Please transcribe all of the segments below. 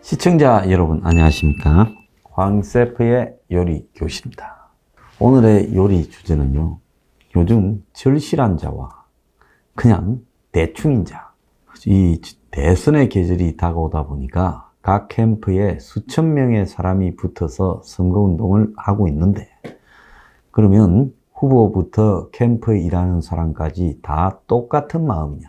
시청자 여러분 안녕하십니까? 황셰프의 요리 교실입니다. 오늘의 요리 주제는요, 요즘 절실한 자와 그냥 대충인 자, 이 대선의 계절이 다가오다 보니까 각 캠프에 수천 명의 사람이 붙어서 선거운동을 하고 있는데, 그러면 후보부터 캠프에 일하는 사람까지 다 똑같은 마음이냐?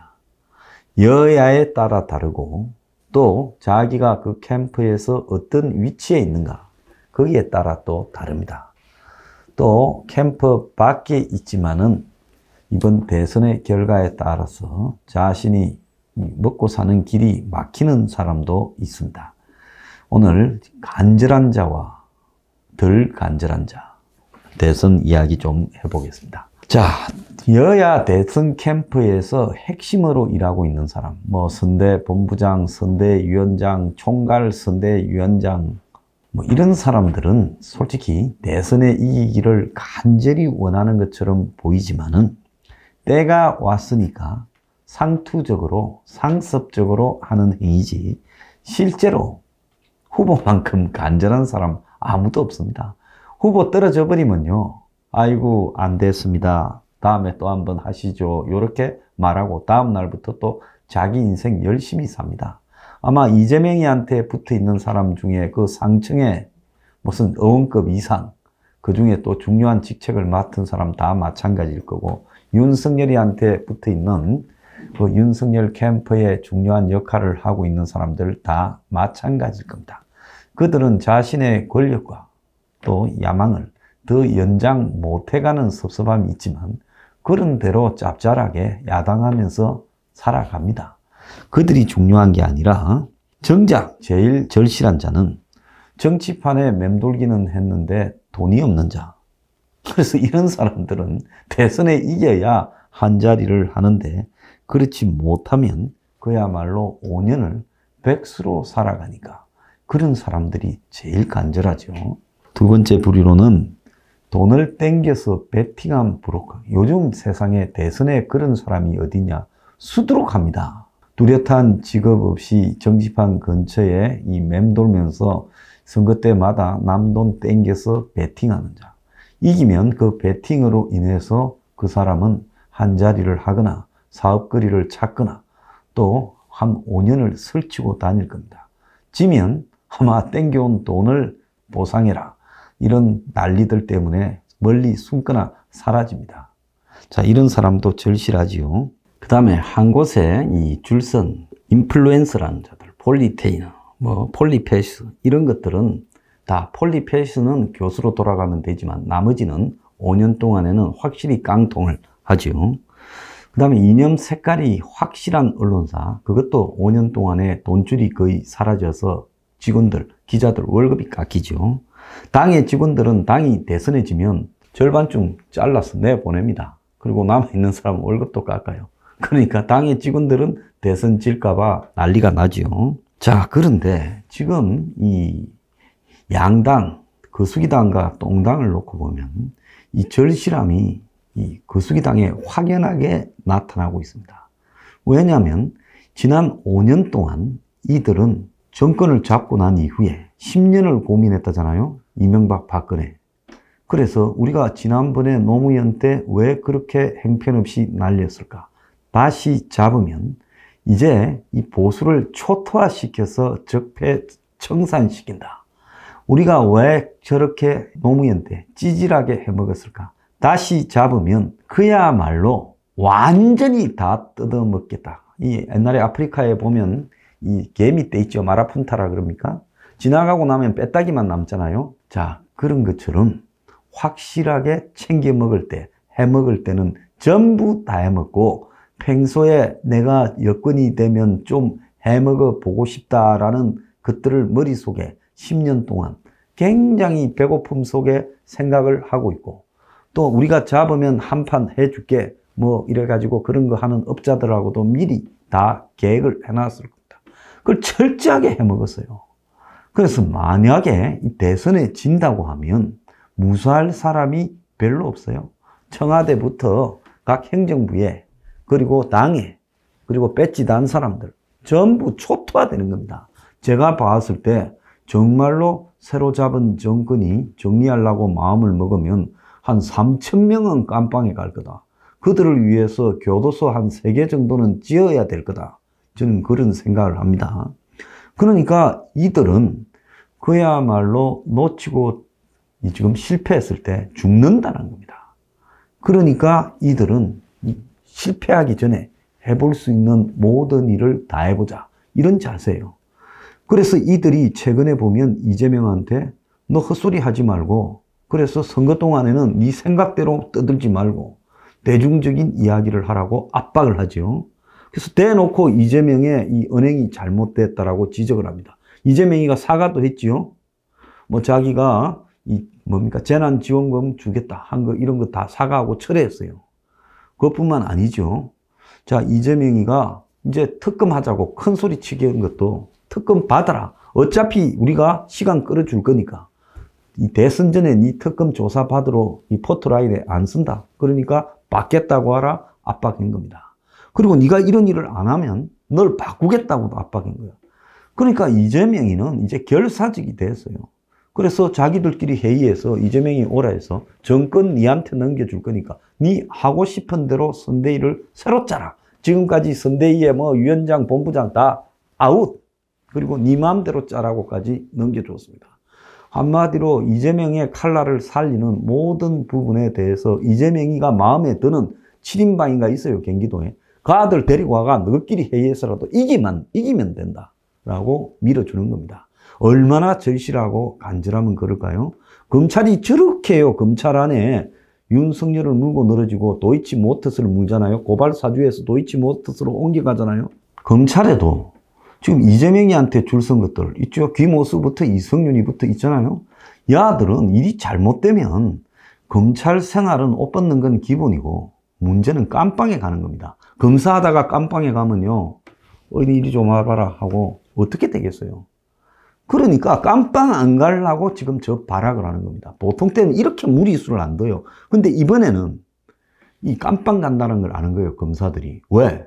여야에 따라 다르고, 또 자기가 그 캠프에서 어떤 위치에 있는가, 거기에 따라 또 다릅니다. 또 캠프 밖에 있지만은 이번 대선의 결과에 따라서 자신이 먹고 사는 길이 막히는 사람도 있습니다. 오늘 간절한 자와 덜 간절한 자, 대선 이야기 좀 해보겠습니다. 자, 여야 대선 캠프에서 핵심으로 일하고 있는 사람, 선대 본부장, 선대위원장, 총괄 선대위원장, 이런 사람들은 솔직히 대선에 이기기를 간절히 원하는 것처럼 보이지만은 때가 왔으니까 상투적으로, 상습적으로 하는 행위지, 실제로 후보만큼 간절한 사람 아무도 없습니다. 후보 떨어져 버리면요, 아이고 안 됐습니다, 다음에 또 한번 하시죠, 이렇게 말하고 다음 날부터 또 자기 인생 열심히 삽니다. 아마 이재명이한테 붙어 있는 사람 중에 그 상층에 무슨 의원급 이상, 그 중에 또 중요한 직책을 맡은 사람 다 마찬가지일 거고, 윤석열이한테 붙어 있는 그 윤석열 캠프의 중요한 역할을 하고 있는 사람들 다 마찬가지일 겁니다. 그들은 자신의 권력과 또 야망을 더 연장 못해가는 섭섭함이 있지만 그런 대로 짭짤하게 야당하면서 살아갑니다. 그들이 중요한 게 아니라 정작 제일 절실한 자는 정치판에 맴돌기는 했는데 돈이 없는 자. 그래서 이런 사람들은 대선에 이겨야 한 자리를 하는데, 그렇지 못하면 그야말로 5년을 백수로 살아가니까 그런 사람들이 제일 간절하죠. 두 번째 부류로는 돈을 땡겨서 베팅한 브로커. 요즘 세상에 대선에 그런 사람이 어디냐? 수두룩합니다. 뚜렷한 직업 없이 정치판 근처에 맴돌면서 선거 때마다 남 돈 땡겨서 베팅하는 자. 이기면 그 베팅으로 인해서 그 사람은 한 자리를 하거나 사업거리를 찾거나 또 한 5년을 설치고 다닐 겁니다. 지면 아마 땡겨온 돈을 보상해라, 이런 난리들 때문에 멀리 숨거나 사라집니다. 자, 이런 사람도 절실하지요. 그 다음에 한 곳에 이 줄선 인플루엔서라는 자들, 폴리테이너, 폴리패스, 이런 것들은 다, 폴리패스는 교수로 돌아가면 되지만 나머지는 5년 동안에는 확실히 깡통을 하지요. 그 다음에 이념 색깔이 확실한 언론사, 그것도 5년 동안에 돈줄이 거의 사라져서 직원들, 기자들 월급이 깎이죠. 당의 직원들은 당이 대선에 지면 절반쯤 잘라서 내보냅니다. 그리고 남아있는 사람은 월급도 깎아요. 그러니까 당의 직원들은 대선 질까봐 난리가 나죠. 자, 그런데 지금 이 양당, 거수기당과 똥당을 놓고 보면 이 절실함이 이 거수기당에 확연하게 나타나고 있습니다. 왜냐하면 지난 5년 동안 이들은 정권을 잡고 난 이후에 10년을 고민했다잖아요. 이명박, 박근혜. 그래서 우리가 지난번에 노무현 때 왜 그렇게 행편없이 날렸을까? 다시 잡으면 이제 이 보수를 초토화시켜서 적폐 청산시킨다. 우리가 왜 저렇게 노무현 때 찌질하게 해먹었을까? 다시 잡으면 그야말로 완전히 다 뜯어먹겠다. 이 옛날에 아프리카에 보면 이 개미 떼 있죠. 마라푼타라 그럽니까? 지나가고 나면 빼따기만 남잖아요. 자, 그런 것처럼 확실하게 챙겨 먹을 때, 해먹을 때는 전부 다 해먹고, 평소에 내가 여건이 되면 좀 해먹어 보고 싶다라는 것들을 머릿속에 10년 동안 굉장히 배고픔 속에 생각을 하고 있고, 또 우리가 잡으면 한 판 해줄게, 이래가지고 그런 거 하는 업자들하고도 미리 다 계획을 해놨을 겁니다. 그걸 철저하게 해먹었어요. 그래서 만약에 이 대선에 진다고 하면 무수할 사람이 별로 없어요. 청와대부터 각 행정부에, 그리고 당에, 그리고 배지 단 사람들 전부 초토화되는 겁니다. 제가 봤을 때 정말로 새로 잡은 정권이 정리하려고 마음을 먹으면 한 3,000명은 깜빵에 갈 거다. 그들을 위해서 교도소 한 3개 정도는 지어야 될 거다. 저는 그런 생각을 합니다. 그러니까 이들은 그야말로 놓치고 지금 실패했을 때 죽는다는 겁니다. 그러니까 이들은 실패하기 전에 해볼 수 있는 모든 일을 다 해보자. 이런 자세예요. 그래서 이들이 최근에 보면 이재명한테 너 헛소리 하지 말고, 그래서 선거 동안에는 네 생각대로 떠들지 말고 대중적인 이야기를 하라고 압박을 하죠. 그래서 대놓고 이재명의 이 은행이 잘못됐다라고 지적을 합니다. 이재명이가 사과도 했지요. 뭐 자기가 재난지원금 주겠다 한 거 이런 거 다 사과하고 철회했어요. 그것뿐만 아니죠. 자, 이재명이가 이제 특검 하자고 큰 소리 치게 한 것도 특검 받아라. 어차피 우리가 시간 끌어줄 거니까. 이 대선 전에 네 특검 조사 받으러 이 포트라인에 안 쓴다. 그러니까 받겠다고 하라 압박한 겁니다. 그리고 네가 이런 일을 안 하면 널 바꾸겠다고도 압박한 거야. 그러니까 이재명이는 이제 결사직이 됐어요. 그래서 자기들끼리 회의해서 이재명이 오라 해서 정권 니한테 넘겨줄 거니까 니 하고 싶은 대로 선대위를 새로 짜라. 지금까지 선대위에 뭐 위원장, 본부장 다 아웃. 그리고 니 마음대로 짜라고까지 넘겨줬습니다. 한마디로 이재명의 칼날을 살리는 모든 부분에 대해서 이재명이가 마음에 드는 7인방인가 있어요, 경기도에. 그 아들 데리고 와가 너희끼리 회의해서라도 이기면 된다. 라고 밀어주는 겁니다. 얼마나 절실하고 간절하면 그럴까요? 검찰이 저렇게 해요. 검찰 안에 윤석열을 물고 늘어지고 도이치모터스를 물잖아요. 고발사주에서 도이치모터스로 옮겨가잖아요. 검찰에도 지금 이재명이한테 줄 선 것들 있죠. 김오수부터 이성윤이부터 있잖아요. 야들은 일이 잘못되면 검찰 생활은 옷 벗는 건 기본이고 문제는 깜빵에 가는 겁니다. 검사하다가 깜빵에 가면요. 어디 이리 좀 와봐라 하고 어떻게 되겠어요? 그러니까 깜빵 안 가려고 지금 저 발악을 하는 겁니다. 보통 때는 이렇게 무리수를 안 둬요. 근데 이번에는 이 깜빵 간다는 걸 아는 거예요, 검사들이. 왜?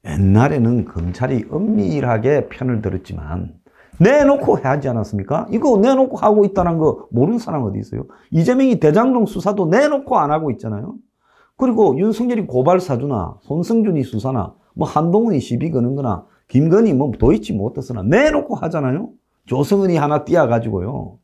옛날에는 검찰이 엄밀하게 편을 들었지만 내놓고 하지 않았습니까? 이거 내놓고 하고 있다는 거 모르는 사람 어디 있어요? 이재명이 대장동 수사도 내놓고 안 하고 있잖아요. 그리고 윤석열이 고발사주나 손승준이 수사나 뭐 한동훈이 시비 거는 거나 김건희 뭐 도이치모터스나 내놓고 하잖아요. 조성은이 하나 띄어가지고요.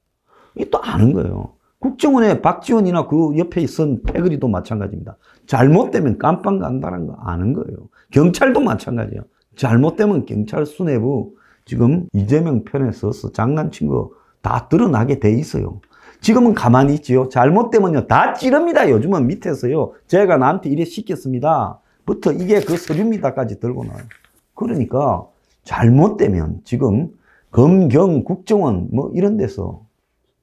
이게 또 아는 거예요. 국정원의 박지원이나 그 옆에 있던 패거리도 마찬가지입니다. 잘못되면 깜빵 간다는 거 아는 거예요. 경찰도 마찬가지예요. 잘못되면 경찰 수뇌부 지금 이재명 편에 서서 장난친 거 다 드러나게 돼 있어요. 지금은 가만히 있지요. 잘못되면요 다 찌릅니다. 요즘은 밑에서요. 제가 나한테 이래 시켰습니다. 부터 이게 그 서류입니다까지 들고 나와요. 그러니까 잘못되면 지금 검, 경, 국정원 뭐 이런 데서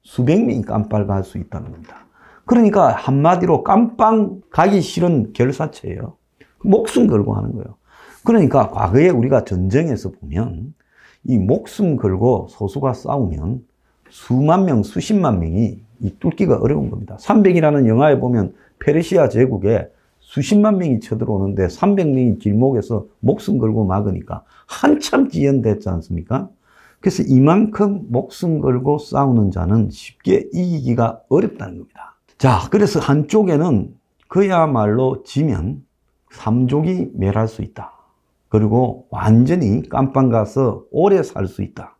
수백 명이 깜빵 갈 수 있다는 겁니다. 그러니까 한마디로 깜빵 가기 싫은 결사체예요. 목숨 걸고 하는 거예요. 그러니까 과거에 우리가 전쟁에서 보면 이 목숨 걸고 소수가 싸우면 수만 명, 수십만 명이 이 뚫기가 어려운 겁니다. 300이라는 영화에 보면 페르시아 제국에 수십만 명이 쳐들어오는데 300명이 길목에서 목숨 걸고 막으니까 한참 지연됐지 않습니까? 그래서 이만큼 목숨 걸고 싸우는 자는 쉽게 이기기가 어렵다는 겁니다. 자, 그래서 한쪽에는 그야말로 지면 삼족이 멸할 수 있다. 그리고 완전히 깜빵 가서 오래 살 수 있다.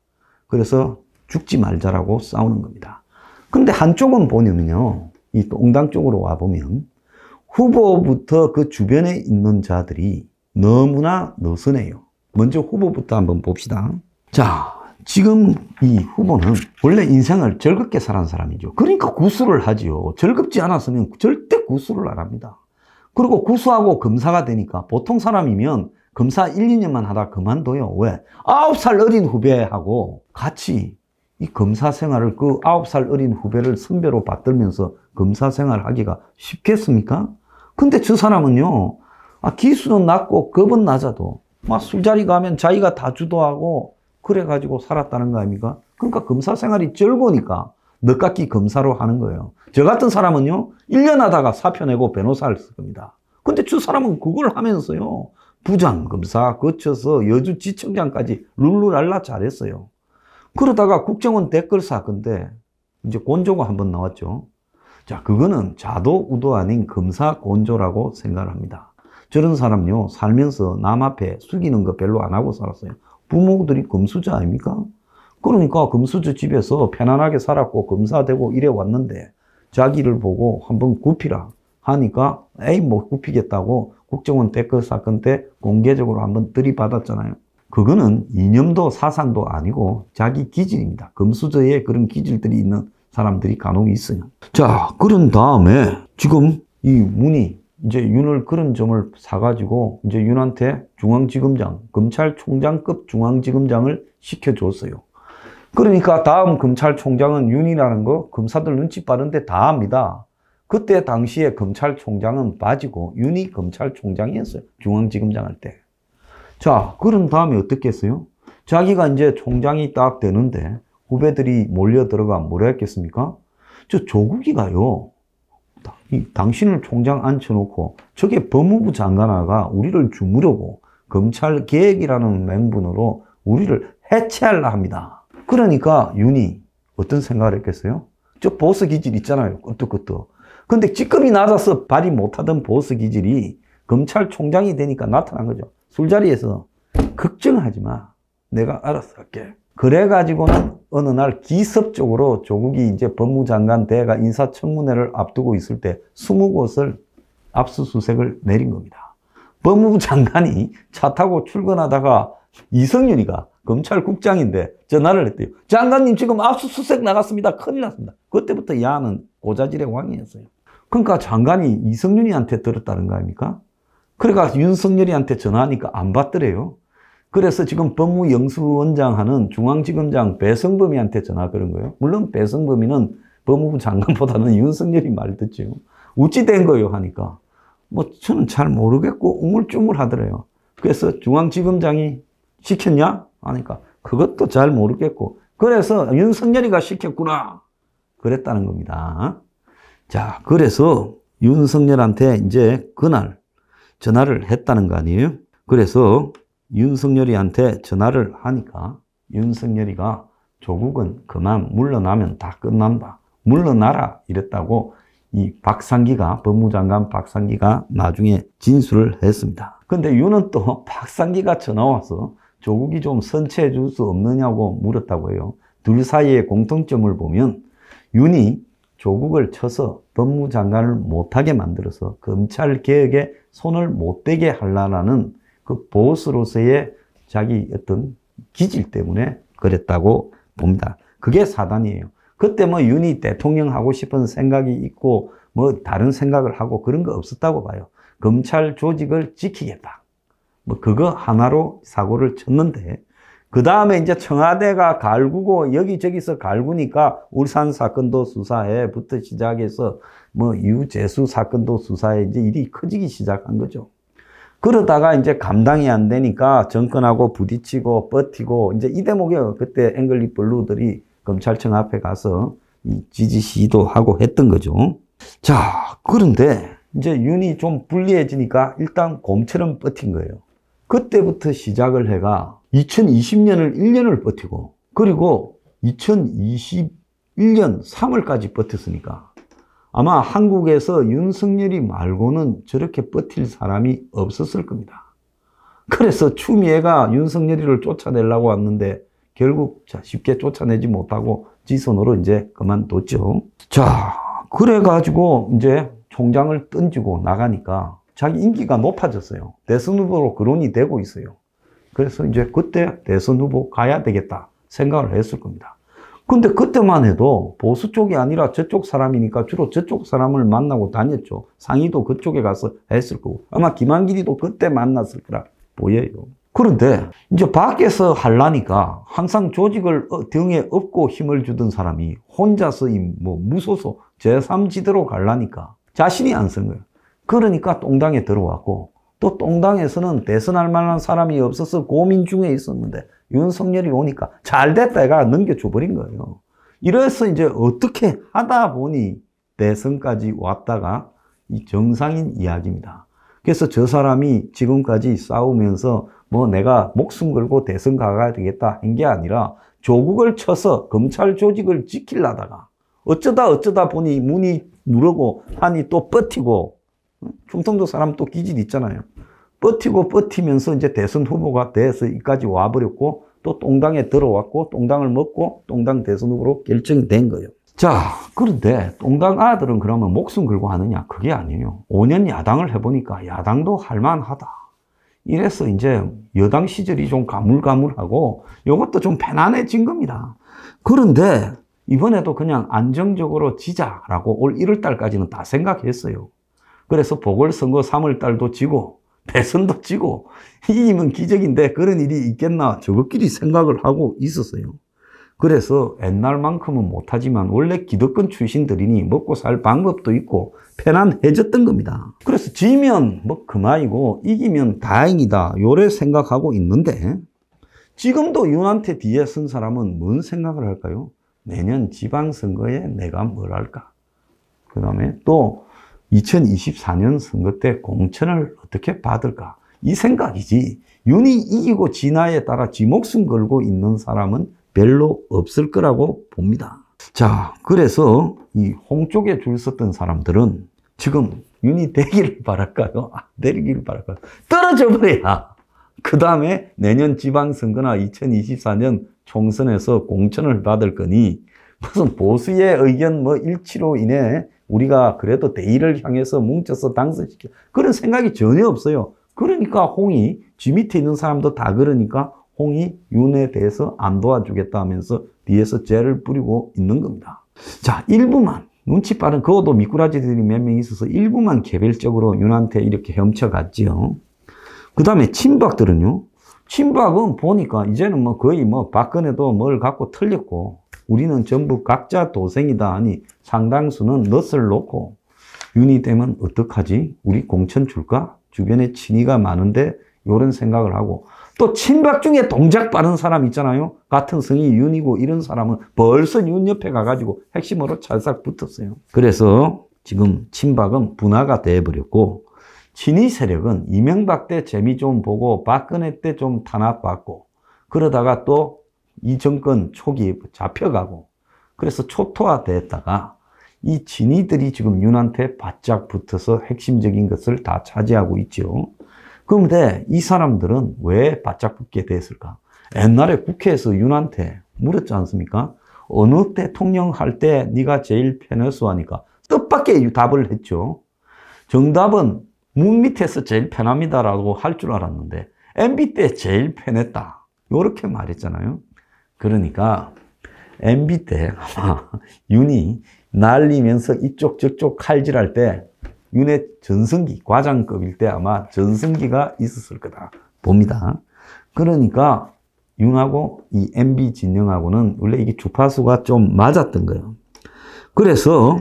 그래서 죽지 말자라고 싸우는 겁니다. 근데 한쪽은 보면요. 이 동당 쪽으로 와보면 후보부터 그 주변에 있는 자들이 너무나 느슨해요. 먼저 후보부터 한번 봅시다. 자, 지금 이 후보는 원래 인생을 즐겁게 살은 사람이죠. 그러니까 구수를 하지요. 즐겁지 않았으면 절대 구수를 안 합니다. 그리고 구수하고 검사가 되니까 보통 사람이면 검사 1, 2년만 하다 그만둬요. 왜? 9살 어린 후배하고 같이 이 검사 생활을 그 9살 어린 후배를 선배로 받들면서 검사 생활을 하기가 쉽겠습니까? 근데 저 사람은요, 기수는 낮고 겁은 낮아도 막 술자리 가면 자기가 다 주도하고 그래가지고 살았다는 거 아닙니까? 그러니까 검사 생활이 즐거우니까 늦깎이 검사로 하는 거예요. 저 같은 사람은요, 1년 하다가 사표 내고 변호사를 쓸 겁니다. 근데 저 사람은 그걸 하면서요, 부장 검사 거쳐서 여주지청장까지 룰루랄라 잘했어요. 그러다가 국정원 댓글 사건때 이제 곤조가 한번 나왔죠. 자, 그거는 자도 우도 아닌 검사 곤조라고 생각을 합니다. 저런 사람요, 살면서 남 앞에 숙이는 거 별로 안 하고 살았어요. 부모들이 검수자 아닙니까? 그러니까 검수자 집에서 편안하게 살았고 검사되고 이래 왔는데 자기를 보고 한번 굽히라 하니까 에이 뭐 굽히겠다고 국정원 댓글 사건 때 공개적으로 한번 들이받았잖아요. 그거는 이념도 사상도 아니고 자기 기질입니다. 검수저에 그런 기질들이 있는 사람들이 간혹 있어요. 자, 그런 다음에 지금 이 문이 이제 윤을 그런 점을 사가지고 이제 윤한테 중앙지검장, 검찰총장급 중앙지검장을 시켜줬어요. 그러니까 다음 검찰총장은 윤이라는 거 검사들 눈치 빠른데 다 압니다. 그때 당시에 검찰총장은 빠지고 윤이 검찰총장이었어요. 중앙지검장 할 때. 자, 그런 다음에 어떻게 했어요? 자기가 이제 총장이 딱 되는데 후배들이 몰려 들어가 뭐라 했겠습니까? 저 조국이가요, 당신을 총장 앉혀놓고 저게 법무부 장관아가 우리를 주무려고 검찰 개혁이라는 맹분으로 우리를 해체하려 합니다. 그러니까 윤이 어떤 생각을 했겠어요? 저 보스 기질 있잖아요. 끄떡끄떡. 근데 직급이 낮아서 발휘 못하던 보스 기질이 검찰총장이 되니까 나타난 거죠. 술자리에서 걱정하지 마. 내가 알아서 할게. 그래가지고는 어느 날 기습적으로 조국이 이제 법무장관 대가 인사청문회를 앞두고 있을 때 20곳을 압수수색을 내린 겁니다. 법무부 장관이 차 타고 출근하다가 이성윤이가 검찰국장인데 전화를 했대요. 장관님 지금 압수수색 나갔습니다. 큰일 났습니다. 그때부터 야는 고자질의 왕이었어요. 그러니까 장관이 이성윤이한테 들었다는 거 아닙니까? 그러니까 윤석열이한테 전화하니까 안 받더래요. 그래서 지금 법무영수원장 하는 중앙지검장 배성범이한테 전화 그런 거예요. 물론 배성범이는 법무부 장관보다는 윤석열이 말 듣죠. 어찌 된 거예요 하니까 뭐 저는 잘 모르겠고 우물쭈물 하더래요. 그래서 중앙지검장이 시켰냐 하니까 그것도 잘 모르겠고 그래서 윤석열이가 시켰구나 그랬다는 겁니다. 자, 그래서 윤석열한테 이제 그날 전화를 했다는 거 아니에요? 그래서 윤석열이한테 전화를 하니까 윤석열이가 조국은 그만 물러나면 다 끝난다. 물러나라 이랬다고 이 박상기가 법무장관 박상기가 나중에 진술을 했습니다. 근데 윤은 또 박상기가 전화 와서 조국이 좀 선처해 줄 수 없느냐고 물었다고 해요. 둘 사이의 공통점을 보면 윤이 조국을 쳐서 법무장관을 못하게 만들어서 검찰개혁에 손을 못 대게 하려는 그 보스로서의 자기 어떤 기질 때문에 그랬다고 봅니다. 그게 사단이에요. 그때 뭐 윤이 대통령 하고 싶은 생각이 있고 뭐 다른 생각을 하고 그런 거 없었다고 봐요. 검찰 조직을 지키겠다. 뭐 그거 하나로 사고를 쳤는데 그 다음에 이제 청와대가 갈구고 여기저기서 갈구니까 울산 사건도 수사해부터 시작해서 뭐 유재수 사건도 수사해 이제 일이 커지기 시작한 거죠. 그러다가 이제 감당이 안 되니까 정권하고 부딪히고 버티고 이제 이 대목이에요. 그때 앵글리 블루들이 검찰청 앞에 가서 이 지지 시위도 하고 했던 거죠. 자, 그런데 이제 윤이 좀 불리해지니까 일단 곰처럼 버틴 거예요. 그때부터 시작을 해가 2020년을 1년을 버티고 그리고 2021년 3월까지 버텼으니까 아마 한국에서 윤석열이 말고는 저렇게 버틸 사람이 없었을 겁니다. 그래서 추미애가 윤석열이를 쫓아내려고 왔는데 결국 쉽게 쫓아내지 못하고 지선으로 이제 그만뒀죠. 자, 그래가지고 이제 총장을 던지고 나가니까 자기 인기가 높아졌어요. 대선 후보로 거론이 되고 있어요. 그래서 이제 그때 대선 후보 가야 되겠다 생각을 했을 겁니다. 근데 그때만 해도 보수 쪽이 아니라 저쪽 사람이니까 주로 저쪽 사람을 만나고 다녔죠. 상의도 그쪽에 가서 했을 거고 아마 김한길이도 그때 만났을 거라 보여요. 그런데 이제 밖에서 하려니까 항상 조직을 등에 업고 힘을 주던 사람이 혼자서 뭐 무소속 제3지대로 가려니까 자신이 안 쓴 거예요. 그러니까 똥당에 들어왔고 또 똥당에서는 대선할 만한 사람이 없어서 고민 중에 있었는데 윤석열이 오니까 잘 됐다 얘가 넘겨줘버린 거예요. 이래서 이제 어떻게 하다 보니 대선까지 왔다가 이 정상인 이야기입니다. 그래서 저 사람이 지금까지 싸우면서 뭐 내가 목숨 걸고 대선 가야 되겠다 한 게 아니라 조국을 쳐서 검찰 조직을 지키려다가 어쩌다 보니 문이 누르고 하니 또 버티고, 충청도 사람 또 기질 있잖아요. 버티면서 이제 대선 후보가 돼서 여기까지 와버렸고, 또 똥당에 들어왔고, 똥당을 먹고, 똥당 대선 후보로 결정이 된 거예요. 자, 그런데 똥당 아들은 그러면 목숨 걸고 하느냐? 그게 아니에요. 5년 야당을 해보니까 야당도 할만하다. 이래서 이제 여당 시절이 좀 가물가물하고 이것도 좀 편안해진 겁니다. 그런데 이번에도 그냥 안정적으로 지자라고 올 1월 달까지는 다 생각했어요. 그래서 보궐선거 3월 달도 지고 대선도 지고 이기면 기적인데 그런 일이 있겠나 저것끼리 생각을 하고 있었어요. 그래서 옛날만큼은 못하지만 원래 기득권 출신들이니 먹고 살 방법도 있고 편안해졌던 겁니다. 그래서 지면 뭐 그만이고 이기면 다행이다 요래 생각하고 있는데, 지금도 윤한테 뒤에 선 사람은 뭔 생각을 할까요? 내년 지방선거에 내가 뭘 할까? 그 다음에 또 2024년 선거 때 공천을 어떻게 받을까? 이 생각이지, 윤이 이기고 지나에 따라 지 목숨 걸고 있는 사람은 별로 없을 거라고 봅니다. 자, 그래서 이 홍 쪽에 줄 섰던 사람들은 지금 윤이 되기를 바랄까요? 내리기를 바랄까요? 떨어져 버려야 그 다음에 내년 지방선거나 2024년 총선에서 공천을 받을 거니 무슨 보수의 의견 일치로 인해 우리가 그래도 대의를 향해서 뭉쳐서 당선시켜 그런 생각이 전혀 없어요. 그러니까 홍이 지 밑에 있는 사람도 다 그러니까 홍이 윤에 대해서 안 도와주겠다 하면서 뒤에서 죄를 뿌리고 있는 겁니다. 자, 일부만 눈치 빠른 그것도 미꾸라지들이 몇 명 있어서 일부만 개별적으로 윤한테 이렇게 헤엄쳐갔지요. 그 다음에 친박들은요. 친박은 보니까 이제는 거의 박근혜도 뭘 갖고 틀렸고 우리는 전부 각자 도생이다 하니 상당수는 넛을 놓고 윤이 되면 어떡하지? 우리 공천 줄까? 주변에 친이가 많은데 이런 생각을 하고, 또 친박 중에 동작 빠른 사람 있잖아요. 같은 성이 윤이고 이런 사람은 벌써 윤 옆에 가가지고 핵심으로 찰싹 붙었어요. 그래서 지금 친박은 분화가 돼버렸고, 친이 세력은 이명박 때 재미 좀 보고 박근혜 때 좀 탄압받고 그러다가 또 이 정권 초기 잡혀가고 그래서 초토화됐다가 이 친이들이 지금 윤한테 바짝 붙어서 핵심적인 것을 다 차지하고 있죠. 그런데 이 사람들은 왜 바짝 붙게 됐을까? 옛날에 국회에서 윤한테 물었지 않습니까? 어느 대통령 할 때 네가 제일 편했어 하니까 뜻밖의 답을 했죠. 정답은 문 밑에서 제일 편합니다라고 할 줄 알았는데 MB 때 제일 편했다. 이렇게 말했잖아요. 그러니까 MB 때 아마 윤이 날리면서 이쪽 저쪽 칼질할 때 윤의 전성기, 과장급일 때 아마 전성기가 있었을 거다 봅니다. 그러니까 윤하고 이 MB 진영하고는 원래 이게 주파수가 좀 맞았던 거예요. 그래서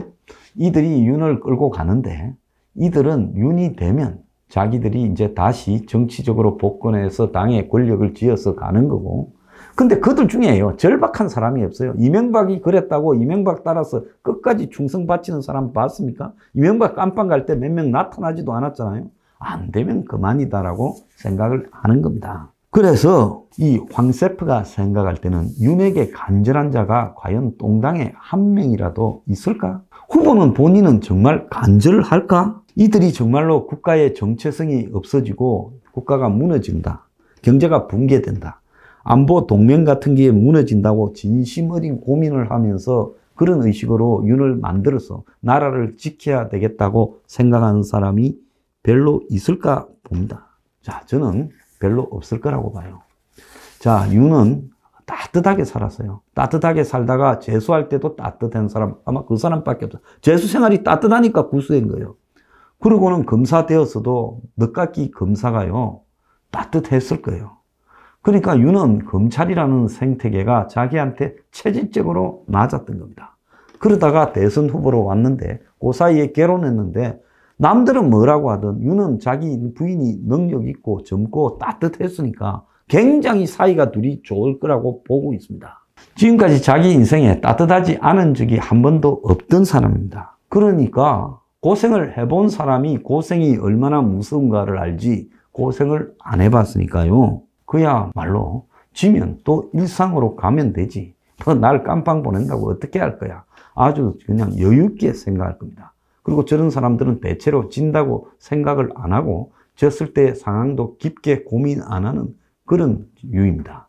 이들이 윤을 끌고 가는데 이들은 윤이 되면 자기들이 이제 다시 정치적으로 복권해서 당의 권력을 쥐어서 가는 거고, 근데 그들 중에요 절박한 사람이 없어요. 이명박이 그랬다고 이명박 따라서 끝까지 충성 바치는 사람 봤습니까? 이명박 깜빵 갈 때 몇 명 나타나지도 않았잖아요. 안 되면 그만이다라고 생각을 하는 겁니다. 그래서 이 황세프가 생각할 때는 윤에게 간절한 자가 과연 똥당에 한 명이라도 있을까? 후보는 본인은 정말 간절을 할까? 이들이 정말로 국가의 정체성이 없어지고 국가가 무너진다. 경제가 붕괴된다. 안보 동맹 같은 게 무너진다고 진심 어린 고민을 하면서 그런 의식으로 윤을 만들어서 나라를 지켜야 되겠다고 생각하는 사람이 별로 있을까 봅니다. 자, 저는 별로 없을 거라고 봐요. 자, 윤은 따뜻하게 살았어요. 따뜻하게 살다가 재수할 때도 따뜻한 사람 아마 그 사람밖에 없어요. 재수 생활이 따뜻하니까 구수한 거예요. 그러고는 검사 되었어도 늦깎이 검사가요 따뜻했을 거예요. 그러니까 윤은 검찰이라는 생태계가 자기한테 체질적으로 맞았던 겁니다. 그러다가 대선 후보로 왔는데 그 사이에 결혼했는데 남들은 뭐라고 하든 윤은 자기 부인이 능력 있고 젊고 따뜻했으니까 굉장히 사이가 둘이 좋을 거라고 보고 있습니다. 지금까지 자기 인생에 따뜻하지 않은 적이 한 번도 없던 사람입니다. 그러니까 고생을 해본 사람이 고생이 얼마나 무서운가를 알지 고생을 안 해봤으니까요. 그야말로 지면 또 일상으로 가면 되지. 날 깜빵 보낸다고 어떻게 할 거야? 아주 그냥 여유 있게 생각할 겁니다. 그리고 저런 사람들은 대체로 진다고 생각을 안 하고 졌을 때 상황도 깊게 고민 안 하는 그런 유입니다.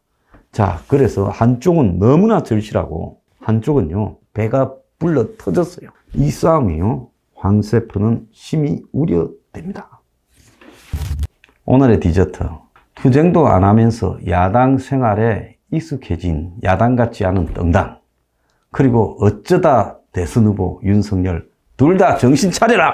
자, 그래서 한쪽은 너무나 절실하고 한쪽은요, 배가 불러 터졌어요. 이 싸움이요, 황세프는 심히 우려됩니다. 오늘의 디저트. 투쟁도 안 하면서 야당 생활에 익숙해진 야당 같지 않은 떵당. 그리고 어쩌다 대선 후보 윤석열 둘 다 정신 차려라!